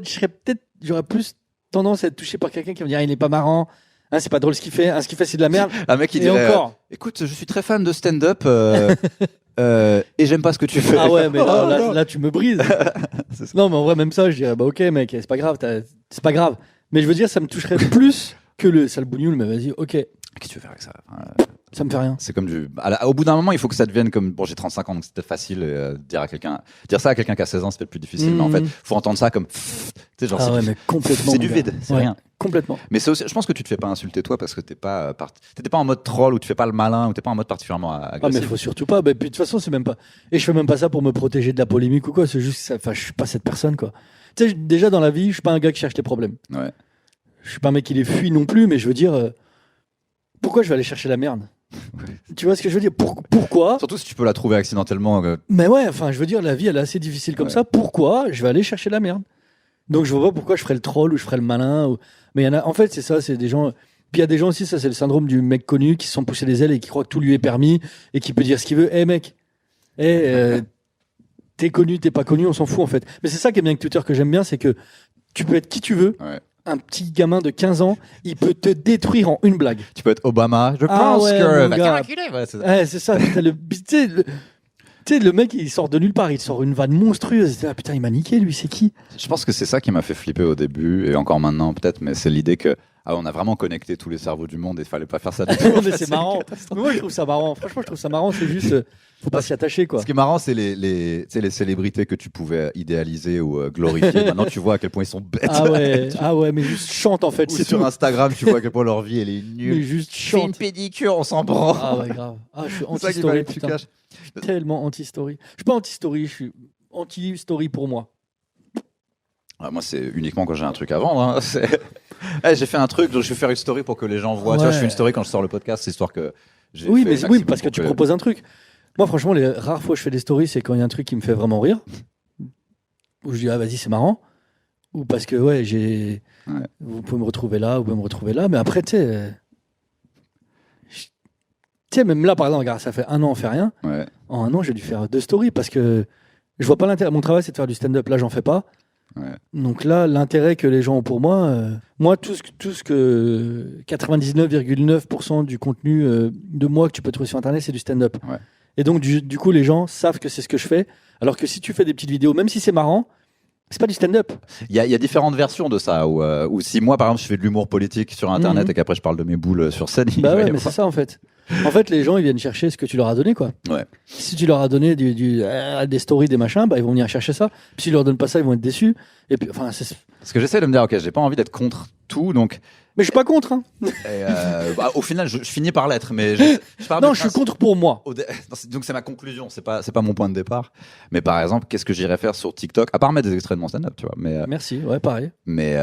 J'aurais plus tendance à être touché par quelqu'un qui va me dire, il est pas marrant. Hein, c'est pas drôle ce qu'il fait. Hein, ce qu'il fait, c'est de la merde. Un mec qui dirait, encore. Écoute, je suis très fan de stand-up et j'aime pas ce que tu fais. Ah ouais, mais là tu me brises. Non, mais en vrai, même ça, je dirais, bah ok, mec, c'est pas grave. C'est pas grave. Mais je veux dire, ça me toucherait plus que le sale bougnoule. Mais vas-y, ok. Qu'est-ce que tu veux faire avec ça? Ça me fait rien. C'est comme au bout d'un moment, il faut que ça devienne comme. Bon, j'ai 35 ans, donc c'est peut-être facile dire ça à quelqu'un qui a 16 ans, c'est peut-être plus difficile. Mais en fait, faut entendre ça comme. Genre, mais complètement. C'est du vide, c'est rien. Complètement. Mais c'est aussi, je pense que tu te fais pas insulter toi parce que t'étais pas en mode troll ou tu fais pas le malin ou t'es pas en mode particulièrement agressif. Ah mais faut surtout pas. Bah, puis de toute façon, c'est même pas. Et je fais même pas ça pour me protéger de la polémique ou quoi. C'est juste, je suis pas cette personne quoi. Tu sais, déjà dans la vie, je suis pas un gars qui cherche les problèmes. Ouais. Je suis pas un mec qui les fuit non plus, mais je veux dire, pourquoi je vais aller chercher la merde? Ouais. Tu vois ce que je veux dire? Pourquoi? Surtout si tu peux la trouver accidentellement. Mais ouais, enfin, je veux dire, la vie elle est assez difficile comme ça. Pourquoi je vais aller chercher la merde? Donc je vois pas pourquoi je ferais le troll ou je ferais le malin. Mais il y en a. En fait, c'est ça, c'est des gens. Puis il y a des gens aussi, ça c'est le syndrome du mec connu qui se sont poussés les ailes et qui croit que tout lui est permis et qui peut dire ce qu'il veut. Mec, t'es connu, t'es pas connu, on s'en fout en fait. Mais c'est ça qui est bien avec Twitter que j'aime bien, c'est que tu peux être qui tu veux. Ouais. Un petit gamin de 15 ans, il peut te détruire en une blague. Tu peux être Obama. Je pense que. C'est ça. Tu sais, le mec, il sort de nulle part, il sort une vanne monstrueuse. Ah putain, il m'a niqué, lui, c'est qui? Je pense que c'est ça qui m'a fait flipper au début, et encore maintenant peut-être, mais c'est l'idée que on a vraiment connecté tous les cerveaux du monde et il fallait pas faire ça du tout. Mais c'est marrant. Mais moi, je trouve ça marrant. Franchement, je trouve ça marrant. C'est juste, faut pas s'y attacher, quoi. Ce qui est marrant, c'est les célébrités que tu pouvais idéaliser ou glorifier. Maintenant, tu vois à quel point ils sont bêtes. Ah ouais, mais juste chante en fait. Ou sur Instagram, tu vois à quel point leur vie elle est nulle. Mais juste chante. Fais une pédicure, on s'en branle. Ah ouais, grave. Ah, je suis anti-story, putain. Je suis tellement anti-story. Je suis pas anti-story, je suis anti-story pour moi. Moi, c'est uniquement quand j'ai un truc à vendre. Hein. J'ai fait un truc, donc je vais faire une story pour que les gens voient. Tu vois, je fais une story quand je sors le podcast, c'est histoire que. Oui, parce que tu proposes un truc. Moi, franchement, les rares fois où je fais des stories, c'est quand il y a un truc qui me fait vraiment rire. Où je dis, ah, vas-y, c'est marrant. Ou parce que, vous pouvez me retrouver là, vous pouvez me retrouver là. Mais après, tu sais, même là, par exemple, regarde, ça fait 1 an, on fait rien. Ouais. En 1 an, j'ai dû faire 2 stories parce que je vois pas l'intérêt. Mon travail, c'est de faire du stand-up. Là, j'en fais pas. Ouais. Donc là, l'intérêt que les gens ont pour moi, tout ce que 99,9% du contenu de moi que tu peux trouver sur Internet, c'est du stand-up. Ouais. Et donc, du coup, les gens savent que c'est ce que je fais. Alors que si tu fais des petites vidéos, même si c'est marrant, c'est pas du stand-up. Il y a différentes versions de ça. Ou si moi, par exemple, je fais de l'humour politique sur Internet et qu'après je parle de mes boules sur scène. Bah ouais, mais c'est ça en fait. En fait, les gens, ils viennent chercher ce que tu leur as donné, quoi. Ouais. Si tu leur as donné des stories, des machins, bah ils vont venir chercher ça. Puis si tu leur donnes pas ça, ils vont être déçus. Et puis, enfin, parce que j'essaie de me dire, ok, j'ai pas envie d'être contre tout, donc. Mais je suis pas contre. Hein. Et au final, je finis par l'être, mais non, je suis contre pour moi. Donc c'est ma conclusion, c'est pas mon point de départ. Mais par exemple, qu'est-ce que j'irais faire sur TikTok, à part mettre des extraits de mon stand-up, tu vois. Mais merci, ouais, pareil. Mais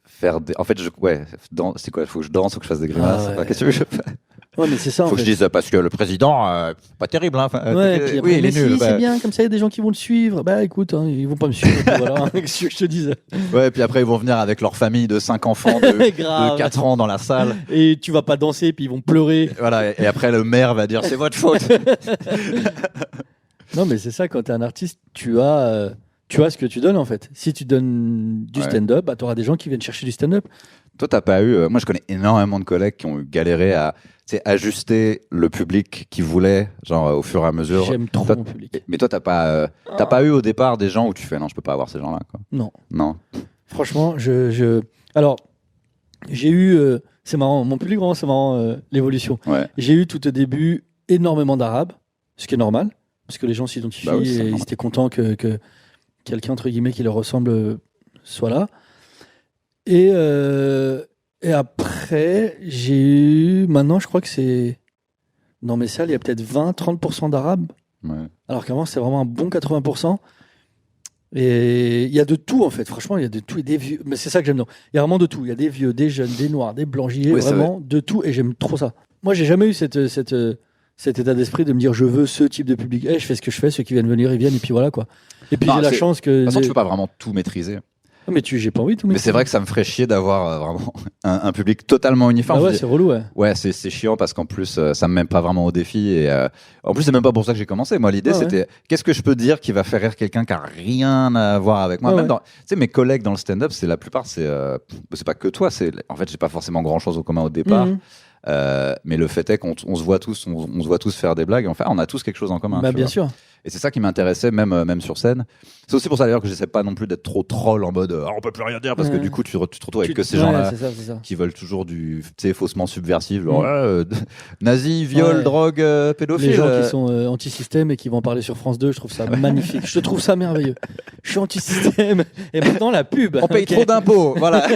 faire des, en fait, c'est quoi, faut que je danse, faut que je fasse des grimaces. Qu'est-ce que je fais? Ouais, mais c'est ça. Faut que je dise parce que le président, pas terrible, hein. Oui, il est nul. C'est bien, comme ça, il y a des gens qui vont le suivre. Bah écoute, hein, ils vont pas me suivre. Voilà, qu'est-ce que je te dise. Ouais, puis après ils vont venir avec leur famille de 5 enfants de 4 ans dans la salle. Et tu vas pas danser, puis ils vont pleurer. Voilà, et après le maire va dire c'est votre faute. Non, mais c'est ça, quand t'es un artiste, tu as ce que tu donnes en fait. Si tu donnes du stand-up, bah, tu auras des gens qui viennent chercher du stand-up. Toi, t'as pas eu. Moi, je connais énormément de collègues qui ont galéré à ajuster le public qu'ils voulaient, genre au fur et à mesure. J'aime trop toi, mon public. Mais toi, t'as pas eu au départ des gens où tu fais non, je peux pas avoir ces gens-là, quoi. Non. Franchement, alors, j'ai eu. C'est marrant, mon public, vraiment, c'est marrant, l'évolution. Ouais. J'ai eu tout au début énormément d'Arabes, ce qui est normal, parce que les gens s'identifient et ils étaient contents que quelqu'un, entre guillemets, qui leur ressemble soit là. Et après, j'ai eu. Maintenant, je crois que c'est. Dans mes salles, il y a peut-être 20-30% d'Arabes. Ouais. Alors qu'avant, c'était vraiment un bon 80%. Et il y a de tout, en fait. Franchement, il y a de tout. Et des vieux. Mais c'est ça que j'aime. Il y a vraiment de tout. Il y a des vieux, des jeunes, des noirs, des blancs. Vraiment de tout. Et j'aime trop ça. Moi, j'ai jamais eu cet état d'esprit de me dire je veux ce type de public. Je fais ce que je fais. Ceux qui viennent venir, ils viennent. Et puis voilà, quoi. Et puis j'ai la chance que. De toute façon, tu peux pas vraiment tout maîtriser. Mais j'ai pas envie de tout. Mais c'est vrai que ça me ferait chier d'avoir vraiment un public totalement uniforme. Ah ouais, c'est relou, ouais. Ouais, c'est chiant parce qu'en plus, ça me met pas vraiment au défi. Et en plus, c'est même pas pour ça que j'ai commencé. Moi, l'idée, c'était qu'est-ce que je peux dire qui va faire rire quelqu'un qui a rien à voir avec moi. Même tu sais, mes collègues dans le stand-up, c'est la plupart, c'est pas que toi. En fait, j'ai pas forcément grand-chose au commun au départ. Mais le fait est qu'on se voit tous, on se voit tous faire des blagues. Enfin, on a tous quelque chose en commun. Bah, bien sûr. Et c'est ça qui m'intéressait, même sur scène. C'est aussi pour ça d'ailleurs que j'essaie pas non plus d'être trop troll en mode on peut plus rien dire parce que du coup tu te retrouves avec que ces gens-là qui veulent toujours du faussement subversif, genre nazi, viol, drogue, pédophile. Les gens qui sont anti-système et qui vont parler sur France 2, je trouve ça magnifique. Je trouve ça merveilleux. Je suis anti-système et maintenant la pub. On paye trop d'impôts, voilà.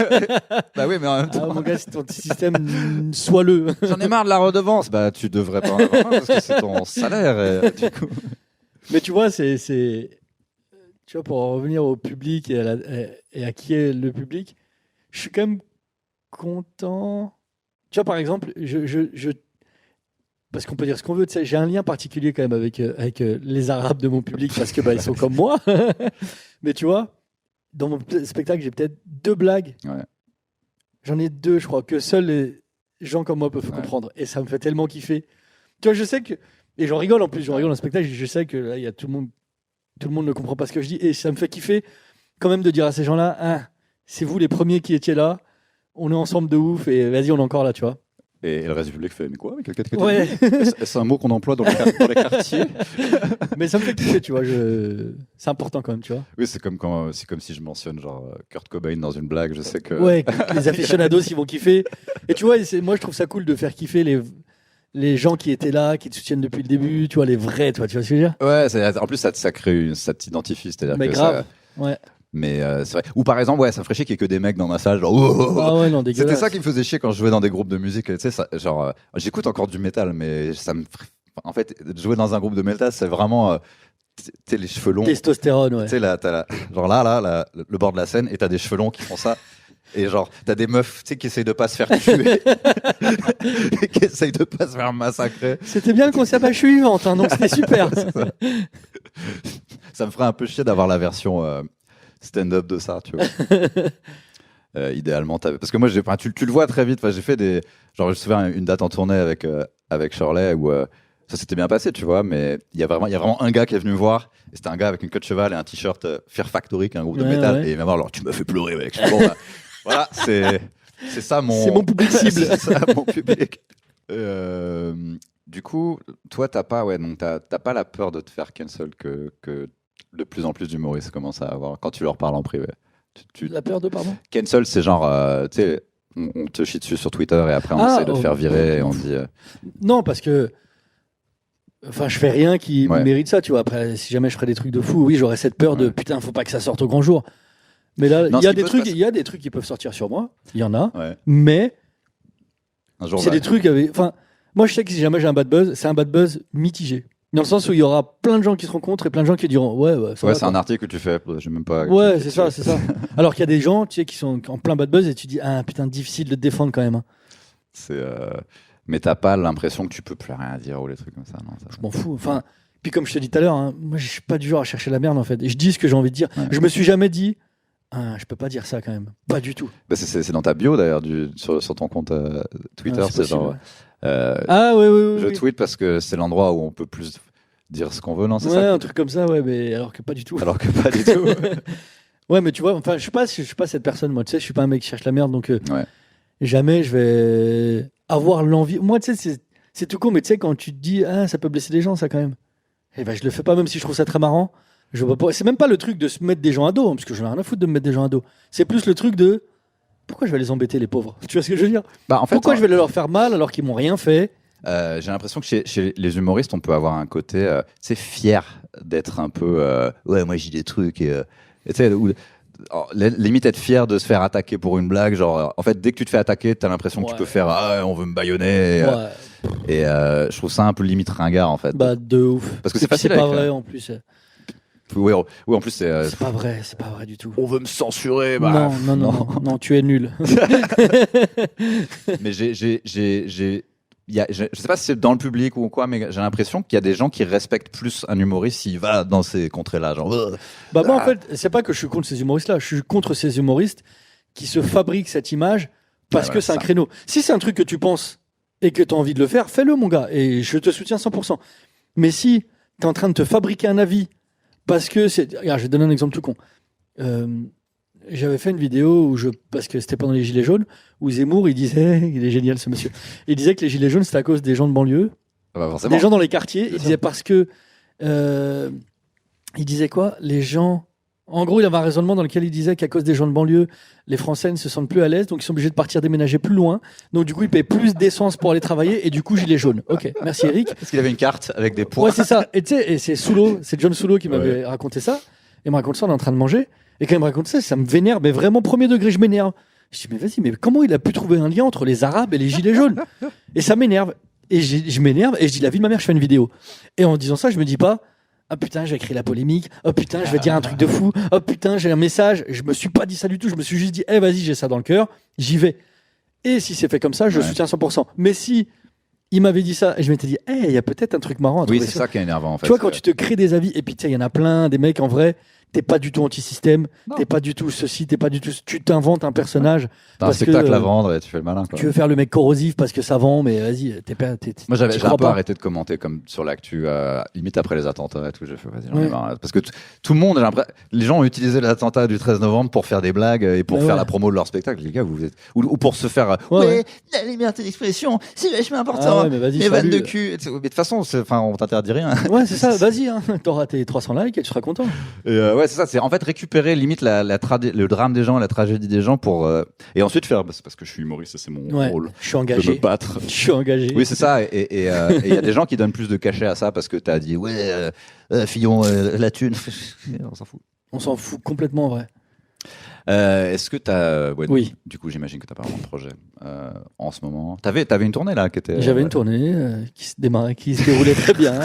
Bah oui, mais en même temps. Ah, mon gars, c'est anti-système, sois-le. J'en ai marre de la redevance. Bah tu devrais pas en avoir parce que c'est ton salaire du coup. Mais tu vois, tu vois, pour en revenir au public et à qui est le public, je suis quand même content. Tu vois, par exemple, parce qu'on peut dire ce qu'on veut, tu sais, j'ai un lien particulier quand même avec les Arabes de mon public parce que ils sont comme moi. Mais tu vois, dans mon spectacle, j'ai peut-être 2 blagues. Ouais. J'en ai 2, je crois, que seuls les gens comme moi peuvent comprendre. Et ça me fait tellement kiffer. Tu vois, je sais que. Et j'en rigole en plus, j'en rigole dans le spectacle, je sais que là, il y a tout le monde ne comprend pas ce que je dis, et ça me fait kiffer quand même de dire à ces gens-là, c'est vous les premiers qui étiez là, on est ensemble de ouf, et vas-y, on est encore là, tu vois. Et le reste du public fait, mais quoi? Ouais. C'est un mot qu'on emploie dans les quartiers. Mais ça me fait kiffer, tu vois, c'est important quand même, tu vois. Oui, c'est comme si je mentionne genre Kurt Cobain dans une blague, je sais que... Ouais, les aficionados, ils vont kiffer. Et tu vois, moi, je trouve ça cool de faire kiffer les gens qui étaient là, qui te soutiennent depuis le début, tu vois, les vrais, tu vois ce que je veux dire? Ouais, en plus, ça t'identifie, c'est-à-dire mais que grave, ouais. Mais c'est vrai. Ou par exemple, ça me ferait chier qu'il y ait que des mecs dans ma salle, genre. Ah ouais, non, dégueulasse. C'était ça qui me faisait chier quand je jouais dans des groupes de musique. Tu sais, genre, j'écoute encore du métal, mais ça me. En fait, jouer dans un groupe de métal, c'est vraiment. Tu sais, les cheveux longs. Testostérone, ouais. Tu sais, genre là, le bord de la scène, et t'as des cheveux longs qui font ça. Et genre, t'as des meufs, tu sais, qui essayent de pas se faire tuer, qui essayent de pas se faire massacrer. C'était bien le concept suivante, donc c'était super. Ça me ferait un peu chier d'avoir la version stand-up de ça, tu vois. Idéalement, parce que moi, tu le vois très vite. J'ai fait genre, je me souviens une date en tournée avec Shirley où ça s'était bien passé, tu vois, mais il y a vraiment un gars qui est venu me voir. Et c'était un gars avec une queue de cheval et un t-shirt Fear Factory, qui est un groupe de métal. Ouais. Et il m'a dit, alors, tu me fais pleurer, mec. Bon, voilà, c'est ça c'est mon public cible. C'est ça mon public. Du coup, toi, t'as pas la peur de te faire cancel que de plus en plus d'humoristes commencent à avoir quand tu leur parles en privé. La peur de, pardon? Cancel, c'est genre, tu sais, on te chie dessus sur Twitter et après on essaie de te faire virer et on dit. Non, parce que. Enfin, je fais rien qui mérite ça, tu vois. Après, si jamais je ferais des trucs de fou, oui, j'aurais cette peur de putain, faut pas que ça sorte au grand jour. Mais là, il y a des trucs qui peuvent sortir sur moi. Il y en a. Ouais. Mais c'est des trucs avec. Enfin, moi, je sais que si jamais j'ai un bad buzz, c'est un bad buzz mitigé. Dans le sens où il y aura plein de gens qui se rencontrent et plein de gens qui diront ouais, c'est un article que tu fais. Je même pas. Ouais, c'est ça. Alors qu'il y a des gens, tu sais, qui sont en plein bad buzz et tu dis putain, difficile de te défendre quand même. Mais t'as pas l'impression que tu peux plus rien dire ou les trucs comme ça, non? Je m'en fous. Enfin, puis comme je te dis tout à l'heure, moi, je suis pas du genre à chercher la merde en fait. Et je dis ce que j'ai envie de dire. Ouais. Je me suis jamais dit. Je peux pas dire ça quand même. Pas du tout. Bah c'est dans ta bio d'ailleurs sur ton compte Twitter. C'est genre. Ouais. Oui. Je tweete parce que c'est l'endroit où on peut plus dire ce qu'on veut, non? C'est ouais, ça un truc comme ça, ouais, mais alors que pas du tout. Ouais, mais tu vois, enfin, je suis pas cette personne, moi. Tu sais, je suis pas un mec qui cherche la merde, donc. Ouais. jamais je vais avoir l'envie. Moi, tu sais, c'est tout con, mais tu sais, quand tu te dis, ça peut blesser les gens, ça quand même. Eh ben, je le fais pas, même si je trouve ça très marrant. C'est même pas le truc de se mettre des gens à dos, parce que je n'ai rien à foutre de me mettre des gens à dos. C'est plus le truc de pourquoi je vais les embêter, les pauvres. Tu vois ce que je veux dire? En fait, pourquoi je vais leur faire mal alors qu'ils m'ont rien fait? J'ai l'impression que chez les humoristes, on peut avoir un côté, fier d'être un peu, ouais, moi j'ai des trucs et tu sais, limite être fier de se faire attaquer pour une blague. Genre, en fait, dès que tu te fais attaquer, t'as l'impression que tu peux faire, on veut me bâillonner. Et je trouve ça un peu limite ringard en fait. Bah de ouf. Parce que c'est facile. C'est pas vrai en plus. Oui, en plus c'est. C'est pas vrai du tout. On veut me censurer. Non, tu es nul. Mais je sais pas si c'est dans le public ou quoi, mais j'ai l'impression qu'il y a des gens qui respectent plus un humoriste s'il va dans ces contrées-là. Genre, moi, en fait, c'est pas que je suis contre ces humoristes-là. Je suis contre ces humoristes qui se fabriquent cette image parce que c'est un créneau. Si c'est un truc que tu penses et que tu as envie de le faire, fais-le, mon gars. Et je te soutiens 100%. Mais si tu es en train de te fabriquer un avis parce que c'est. Regarde, je vais te donner un exemple tout con. J'avais fait une vidéo parce que c'était pendant les Gilets jaunes, où Zemmour, il disait, il est génial ce monsieur, il disait que les Gilets jaunes c'était à cause des gens de banlieue, des gens dans les quartiers. Il disait parce que, il disait quoi? Les gens, en gros, il avait un raisonnement dans lequel il disait qu'à cause des gens de banlieue, les Français ne se sentent plus à l'aise, donc ils sont obligés de partir déménager plus loin. Donc du coup, ils paient plus d'essence pour aller travailler, et du coup, Gilets jaunes. Ok, merci Eric. Parce qu'il avait une carte avec des points. Ouais, c'est ça. Et tu sais, c'est Soulo, c'est John Soulo qui m'avait raconté ça. Il me raconte ça, on est en train de manger. Et quand il me raconte ça, ça me vénère, mais vraiment premier degré, je m'énerve. Je dis, mais vas-y, mais comment il a pu trouver un lien entre les Arabes et les Gilets jaunes? Et ça m'énerve. Et je m'énerve, et je dis, la vie de ma mère, je fais une vidéo. Et en disant ça, je me dis pas, oh putain, j'ai écrit la polémique, oh putain, je vais dire un truc de fou, oh putain, j'ai un message. Je me suis pas dit ça du tout, je me suis juste dit, vas-y, j'ai ça dans le cœur, j'y vais. Et si c'est fait comme ça, je soutiens 100%. Mais si il m'avait dit ça, et je m'étais dit, il y a peut-être un truc marrant à trouver. Oui, c'est ça qui est énervant en fait. Tu vois, quand tu te crées des avis, et puis tu sais, il y en a plein, des mecs en vrai. T'es pas du tout anti-système, t'es pas du tout ceci, t'es pas du tout. Tu t'inventes un personnage. T'as un spectacle à vendre et tu fais le malin. Quoi. Tu veux faire le mec corrosif parce que ça vend, mais vas-y, Moi, j'ai un peu arrêté de commenter comme sur l'actu, limite après les attentats et tout. J'ai fait, vas-y, j'en ai marre. Parce que tout le monde, les gens ont utilisé les attentats du 13 novembre pour faire des blagues et pour faire la promo de leur spectacle. Les gars, vous êtes. Ou pour se faire. La liberté d'expression, c'est vachement important. Les vannes de cul. Mais de toute façon, on t'interdit rien. Ouais, c'est ça, vas-y, t'auras tes 300 likes et tu seras content. Ouais, c'est ça, c'est en fait récupérer limite le drame des gens, la tragédie des gens pour et ensuite faire c'est parce que je suis humoriste, c'est mon rôle. Je suis engagé. De me battre. Je suis engagé. Oui, c'est ça. Et il y a des gens qui donnent plus de cachet à ça parce que t'as dit Fillon, la thune, on s'en fout. On s'en fout complètement, en vrai. Est-ce que t'as oui. Du coup, j'imagine que t'as pas vraiment de projet en ce moment. T'avais une tournée là qui était. J'avais une tournée qui se déroulait très bien.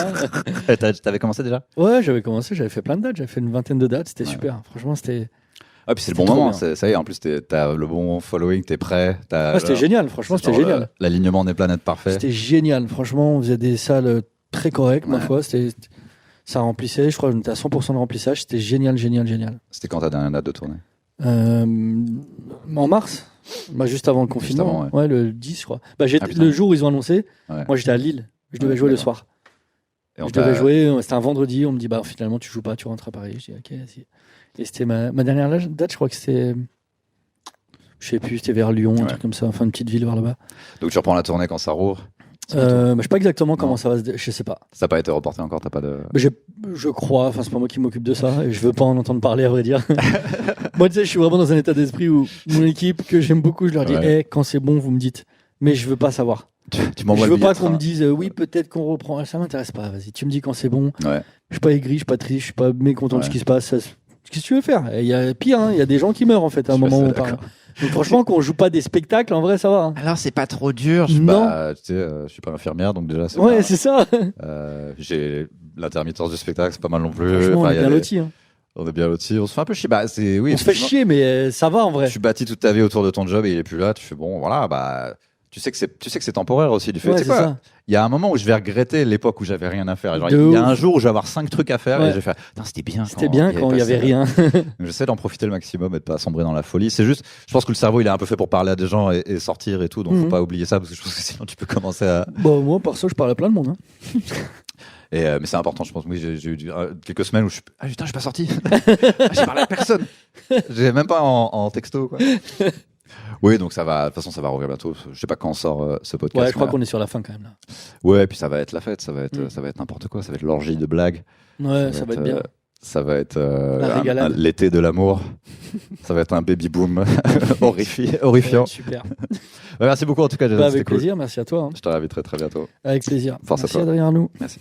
T'avais commencé déjà? Ouais, j'avais commencé. J'avais fait plein de dates. J'avais fait une vingtaine de dates. C'était super. Franchement, c'était. Ah, puis c'est le bon moment. Ça y est. En plus, t'as le bon following. T'es prêt. C'était génial. Franchement, c'était génial. L'alignement des planètes parfait. C'était génial. Franchement, on faisait des salles très correctes. Ma foi, ça remplissait. Je crois qu'on était à 100% de remplissage. C'était génial. C'était quand ta dernière date de tournée? En mars, juste avant le confinement, le 10 je crois. Le jour où ils ont annoncé, moi j'étais à Lille, je devais jouer le soir. Je devais jouer, c'était un vendredi, on me dit finalement tu joues pas, tu rentres à Paris. Je dis ok, vas-y. Et c'était ma dernière date, je crois que c'était, je sais plus, c'était vers Lyon, un truc comme ça, enfin une petite ville vers là-bas. Donc tu reprends la tournée quand ça rouvre? Je sais pas exactement comment ça va je sais pas. Ça n'a pas été reporté encore, t'as pas de. Je crois, c'est pas moi qui m'occupe de ça et je veux pas en entendre parler à vrai dire. Moi tu sais, je suis vraiment dans un état d'esprit où mon équipe que j'aime beaucoup, je leur dis quand c'est bon vous me dites, mais je veux pas savoir. Tu m'envoies je veux pas qu'on me dise oui peut-être qu'on reprend, ça m'intéresse pas, vas-y tu me dis quand c'est bon. Je suis pas aigri, je suis pas triste, je suis pas mécontent de ce qui se passe. Qu'est-ce que tu veux faire? Il y a pire, il y a des gens qui meurent en fait à un moment où on parle. Donc franchement, quand on joue pas des spectacles, en vrai, ça va. Alors c'est pas trop dur. Je suis pas infirmière, donc déjà. C'est ça. J'ai l'intermittence du spectacle, c'est pas mal non plus. Franchement, on est bien lotis. On est bien lotis. On se fait un peu chier. On se fait chier, mais ça va en vrai. Tu suis bâti toute ta vie autour de ton job et il est plus là. Tu fais bon, voilà, tu sais que c'est temporaire aussi du fait. C'est ça. Il y a un moment où je vais regretter l'époque où j'avais rien à faire. Il y a un jour où je vais avoir 5 trucs à faire et je vais faire. C'était bien. C'était bien quand il y avait rien. J'essaie d'en profiter le maximum et de pas sombrer dans la folie. C'est juste, je pense que le cerveau il est un peu fait pour parler à des gens et sortir et tout. Donc faut pas oublier ça parce que je pense que sinon tu peux commencer à. Moi perso je parle à plein de monde. Mais c'est important, je pense. Oui, j'ai eu quelques semaines où je suis. Ah putain, je suis pas sorti. J'ai parlé à personne. J'ai même pas en texto quoi. Oui, donc ça va. De toute façon, ça va revenir bientôt. Je sais pas quand sort ce podcast. Ouais, je crois qu'on est sur la fin quand même là. Ouais, et puis ça va être la fête. Ça va être n'importe quoi. Ça va être l'orgie de blagues. Ouais, ça va être bien. Ça va être l'été de l'amour. Ça va être un baby boom horrifiant. Ouais, super. Merci beaucoup en tout cas. Avec plaisir, merci à toi. Je te réinviterai très bientôt. Avec plaisir. Force merci à toi. Adrien Arnoux. Merci.